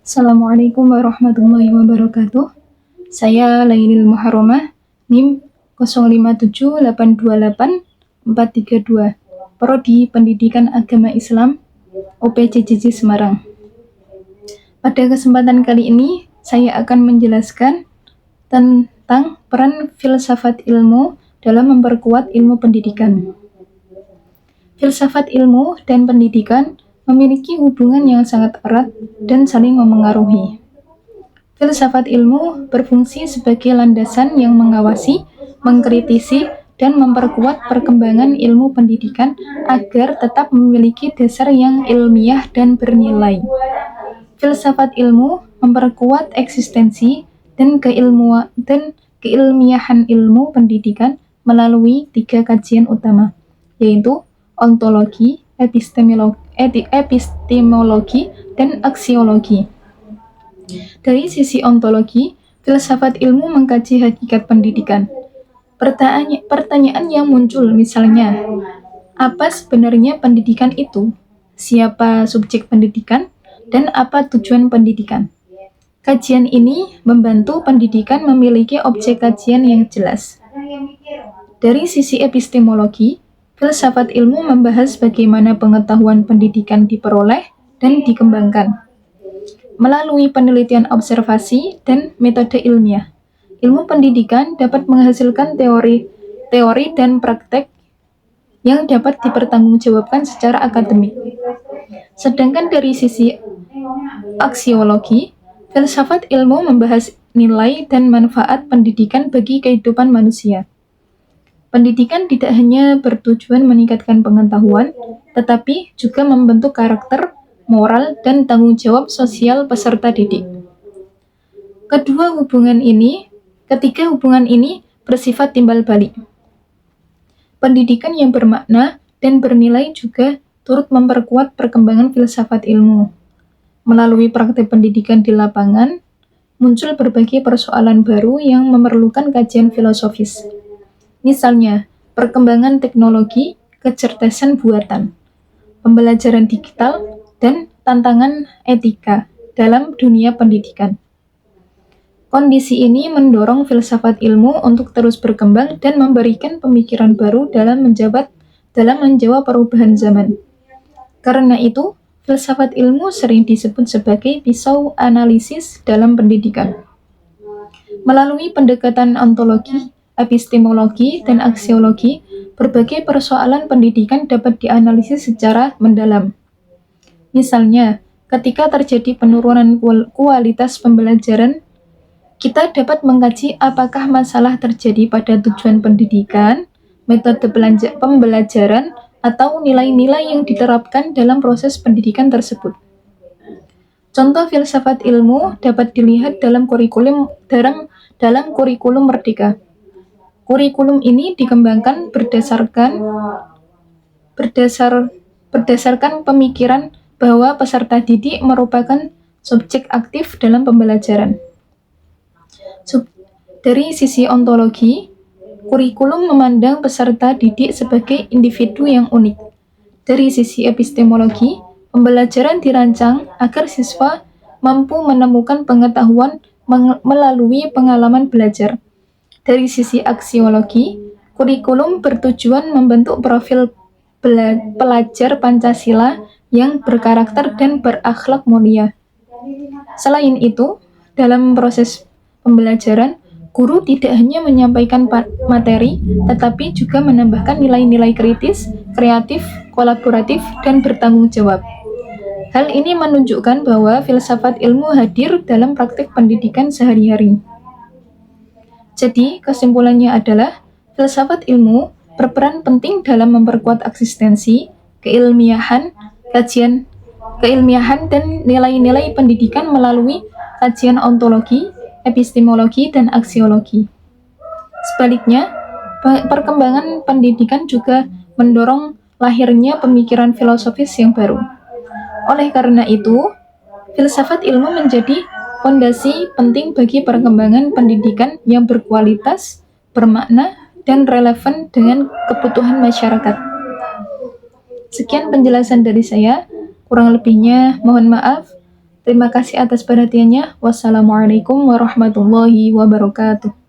Assalamualaikum warahmatullahi wabarakatuh. Saya Lailil Muharramah, NIM 0578284432, Prodi Pendidikan Agama Islam, OPJJJ Semarang. Pada kesempatan kali ini, saya akan menjelaskan tentang peran filsafat ilmu dalam memperkuat ilmu pendidikan. Filsafat ilmu dan pendidikan memiliki hubungan yang sangat erat dan saling memengaruhi. Filsafat ilmu berfungsi sebagai landasan yang mengawasi, mengkritisi, dan memperkuat perkembangan ilmu pendidikan agar tetap memiliki dasar yang ilmiah dan bernilai. Filsafat ilmu memperkuat eksistensi dan keilmiahan ilmu pendidikan melalui 3 kajian utama, yaitu ontologi, epistemologi, dan aksiologi. Dari sisi ontologi, filsafat ilmu mengkaji hakikat pendidikan. Pertanyaan yang muncul misalnya, apa sebenarnya pendidikan itu? Siapa subjek pendidikan? Dan apa tujuan pendidikan? Kajian ini membantu pendidikan memiliki objek kajian yang jelas. Dari sisi epistemologi, filsafat ilmu membahas bagaimana pengetahuan pendidikan diperoleh dan dikembangkan. Melalui penelitian observasi dan metode ilmiah, ilmu pendidikan dapat menghasilkan teori dan praktek yang dapat dipertanggungjawabkan secara akademik. Sedangkan dari sisi aksiologi, filsafat ilmu membahas nilai dan manfaat pendidikan bagi kehidupan manusia. Pendidikan tidak hanya bertujuan meningkatkan pengetahuan, tetapi juga membentuk karakter, moral, dan tanggung jawab sosial peserta didik. Ketiga hubungan ini bersifat timbal balik. Pendidikan yang bermakna dan bernilai juga turut memperkuat perkembangan filsafat ilmu. Melalui praktik pendidikan di lapangan, muncul berbagai persoalan baru yang memerlukan kajian filosofis. Misalnya, perkembangan teknologi, kecerdasan buatan, pembelajaran digital, dan tantangan etika dalam dunia pendidikan. Kondisi ini mendorong filsafat ilmu untuk terus berkembang dan memberikan pemikiran baru dalam menjawab perubahan zaman. Karena itu, filsafat ilmu sering disebut sebagai pisau analisis dalam pendidikan. Melalui pendekatan ontologi, epistemologi, dan aksiologi, berbagai persoalan pendidikan dapat dianalisis secara mendalam. Misalnya, ketika terjadi penurunan kualitas pembelajaran, kita dapat mengkaji apakah masalah terjadi pada tujuan pendidikan, metode pembelajaran, atau nilai-nilai yang diterapkan dalam proses pendidikan tersebut. Contoh filsafat ilmu dapat dilihat dalam kurikulum Merdeka. Kurikulum ini dikembangkan berdasarkan pemikiran bahwa peserta didik merupakan subjek aktif dalam pembelajaran. Dari sisi ontologi, kurikulum memandang peserta didik sebagai individu yang unik. Dari sisi epistemologi, pembelajaran dirancang agar siswa mampu menemukan pengetahuan melalui pengalaman belajar. Dari sisi aksiologi, kurikulum bertujuan membentuk profil pelajar Pancasila yang berkarakter dan berakhlak mulia. Selain itu, dalam proses pembelajaran, guru tidak hanya menyampaikan materi, tetapi juga menambahkan nilai-nilai kritis, kreatif, kolaboratif, dan bertanggung jawab. Hal ini menunjukkan bahwa filsafat ilmu hadir dalam praktik pendidikan sehari-hari. Jadi, kesimpulannya adalah, filsafat ilmu berperan penting dalam memperkuat eksistensi, keilmiahan, dan nilai-nilai pendidikan melalui kajian ontologi, epistemologi, dan aksiologi. Sebaliknya, perkembangan pendidikan juga mendorong lahirnya pemikiran filosofis yang baru. Oleh karena itu, filsafat ilmu menjadi fondasi penting bagi perkembangan pendidikan yang berkualitas, bermakna, dan relevan dengan kebutuhan masyarakat. Sekian penjelasan dari saya, kurang lebihnya mohon maaf. Terima kasih atas perhatiannya. Wassalamualaikum warahmatullahi wabarakatuh.